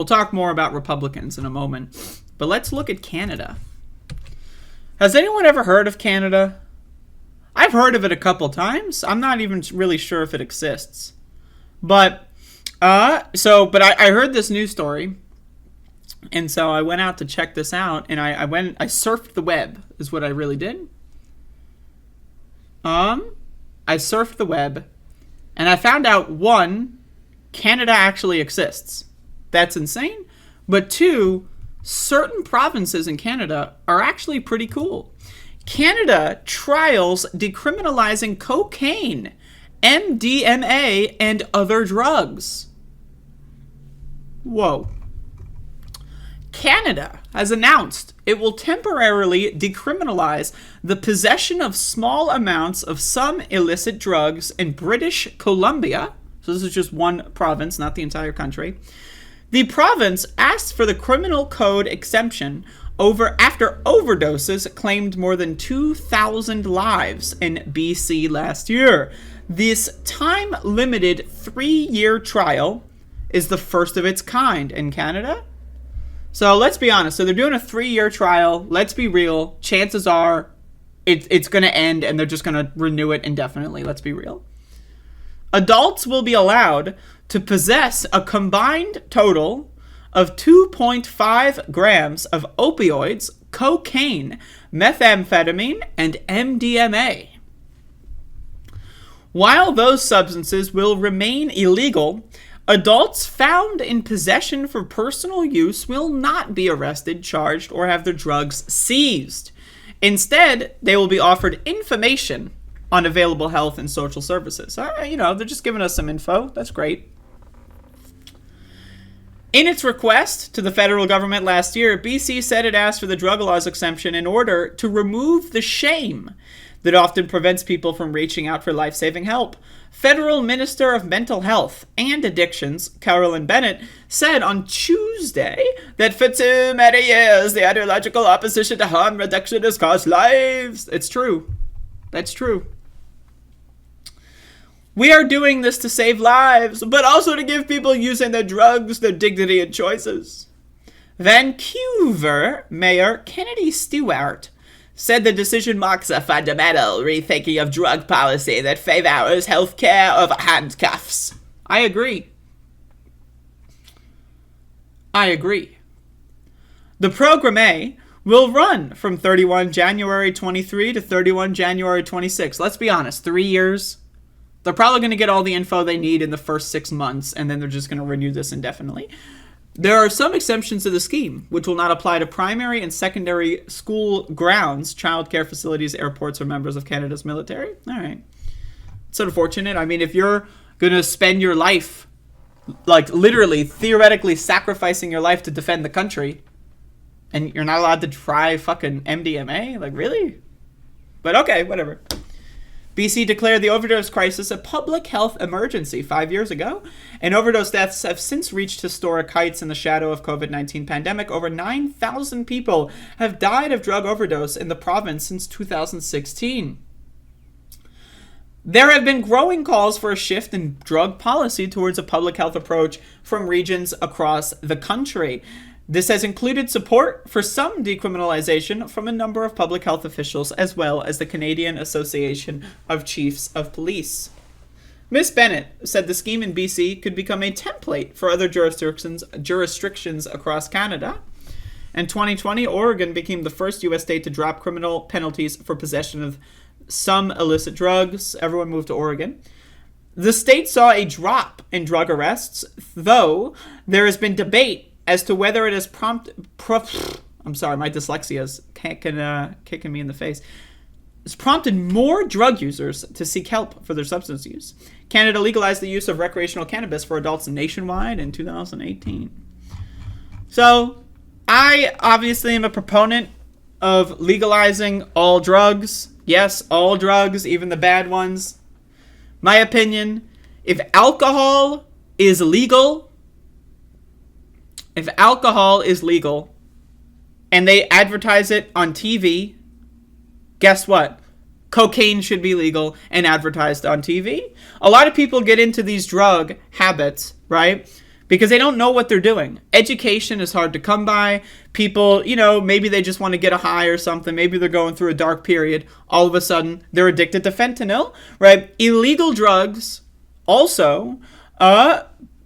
talk more about Republicans in a moment. But let's look at Canada. Has anyone ever heard of Canada? I've heard of it a couple times. I'm not even really sure if it exists. But I heard this news story. And so I went out to check this out, and I surfed the web, is what I really did. I surfed the web, and I found out, one, Canada actually exists. That's insane. But two, certain provinces in Canada are actually pretty cool. Canada trials decriminalizing cocaine, MDMA, and other drugs. Whoa. Canada has announced it will temporarily decriminalize the possession of small amounts of some illicit drugs in British Columbia. So this is just one province, not the entire country. The province asked for the criminal code exemption after overdoses claimed more than 2,000 lives in BC last year. This time-limited 3-year trial is the first of its kind in Canada. So let's be honest. So they're doing a 3-year trial. Let's be real. Chances are it's going to end and they're just going to renew it indefinitely. Let's be real. Adults will be allowed to possess a combined total of 2.5 grams of opioids, cocaine, methamphetamine, and MDMA. While those substances will remain illegal, adults found in possession for personal use will not be arrested, charged, or have their drugs seized. Instead, they will be offered information on available health and social services. They're just giving us some info. That's great. In its request to the federal government last year, BC said it asked for the drug laws exemption in order to remove the shame that often prevents people from reaching out for life-saving help. Federal Minister of Mental Health and Addictions, Carolyn Bennett, said on Tuesday that for too many years, the ideological opposition to harm reduction has cost lives. It's true. That's true. We are doing this to save lives, but also to give people using their drugs their dignity and choices. Vancouver Mayor Kennedy Stewart said the decision marks a fundamental rethinking of drug policy that favors health care over handcuffs. I agree. The Programme will run from 31 January 23 to 31 January 26. Let's be honest, 3 years. They're probably going to get all the info they need in the first 6 months, and then they're just going to renew this indefinitely. There are some exceptions to the scheme, which will not apply to primary and secondary school grounds, childcare facilities, airports, or members of Canada's military. All right. It's unfortunate. I mean, if you're going to spend your life, like literally, theoretically sacrificing your life to defend the country, and you're not allowed to try fucking MDMA, like really? But okay, whatever. BC declared the overdose crisis a public health emergency 5 years ago, and overdose deaths have since reached historic heights in the shadow of COVID-19 pandemic. Over 9,000 people have died of drug overdose in the province since 2016. There have been growing calls for a shift in drug policy towards a public health approach from regions across the country. This has included support for some decriminalization from a number of public health officials, as well as the Canadian Association of Chiefs of Police. Ms. Bennett said the scheme in BC could become a template for other jurisdictions across Canada. In 2020, Oregon became the first U.S. state to drop criminal penalties for possession of some illicit drugs. Everyone moved to Oregon. The state saw a drop in drug arrests, though there has been debate as to whether it has I'm sorry, my dyslexia is kicking me in the face. It's prompted more drug users to seek help for their substance use. Canada legalized the use of recreational cannabis for adults nationwide in 2018. So, I obviously am a proponent of legalizing all drugs. Yes, all drugs, even the bad ones. My opinion, if alcohol is legal and they advertise it on TV, guess what? Cocaine should be legal and advertised on TV. A lot of people get into these drug habits, right? because they don't know what they're doing. Education is hard to come by. People, maybe they just want to get a high or something. Maybe they're going through a dark period. All of a sudden, they're addicted to fentanyl, right? Illegal drugs also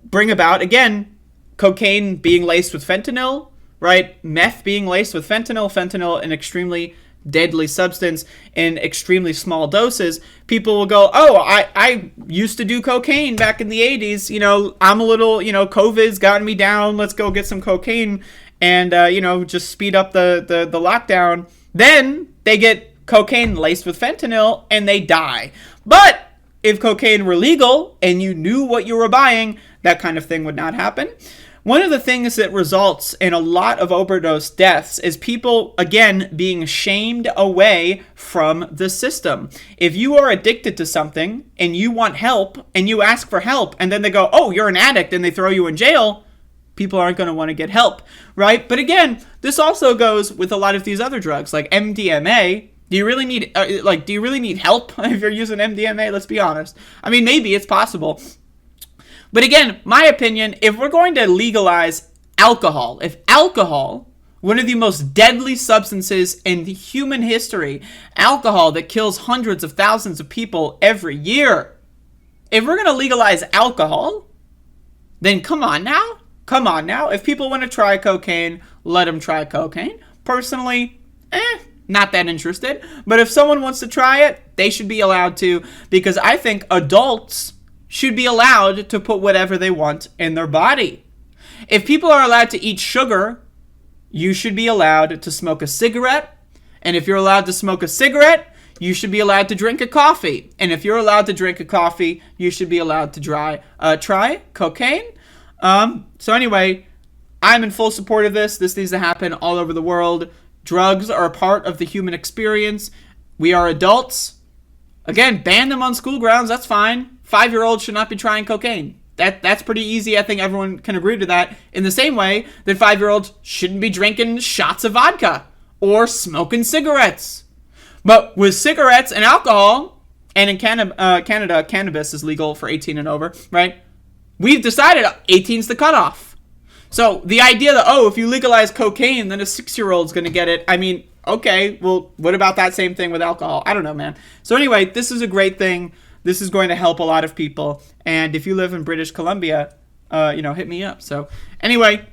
bring about, again, cocaine being laced with fentanyl, right? Meth being laced with fentanyl, an extremely deadly substance in extremely small doses. People will go, oh, I used to do cocaine back in the 80s. I'm a little, COVID's gotten me down. Let's go get some cocaine and, just speed up the lockdown. Then they get cocaine laced with fentanyl and they die. But if cocaine were legal and you knew what you were buying, that kind of thing would not happen. One of the things that results in a lot of overdose deaths is people, again, being shamed away from the system. If you are addicted to something and you want help and you ask for help and then they go, oh, you're an addict, and they throw you in jail, people aren't going to want to get help, right? But again, this also goes with a lot of these other drugs like MDMA. Do you really need help if you're using MDMA? Let's be honest. I mean, maybe it's possible. But again, my opinion, if we're going to legalize alcohol, if alcohol, one of the most deadly substances in human history, alcohol that kills hundreds of thousands of people every year, if we're going to legalize alcohol, then come on now. If people want to try cocaine, let them try cocaine. Personally, not that interested. But if someone wants to try it, they should be allowed to, because I think adults should be allowed to put whatever they want in their body. If people are allowed to eat sugar, you should be allowed to smoke a cigarette. And if you're allowed to smoke a cigarette, you should be allowed to drink a coffee. And if you're allowed to drink a coffee, you should be allowed to try cocaine. So anyway, I'm in full support of this. This needs to happen all over the world. Drugs are a part of the human experience. We are adults. Again, ban them on school grounds. That's fine. 5-year-olds should not be trying cocaine. That's pretty easy. I think everyone can agree to that. In the same way that 5-year-olds shouldn't be drinking shots of vodka or smoking cigarettes. But with cigarettes and alcohol, and in Canada, cannabis is legal for 18 and over, right? We've decided 18's the cutoff. So the idea that, if you legalize cocaine, then a 6-year-old's going to get it. I mean, okay, well, what about that same thing with alcohol? I don't know, man. So anyway, this is a great thing. This is going to help a lot of people. And if you live in British Columbia, hit me up. So anyway,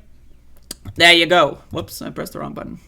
there you go. Whoops, I pressed the wrong button.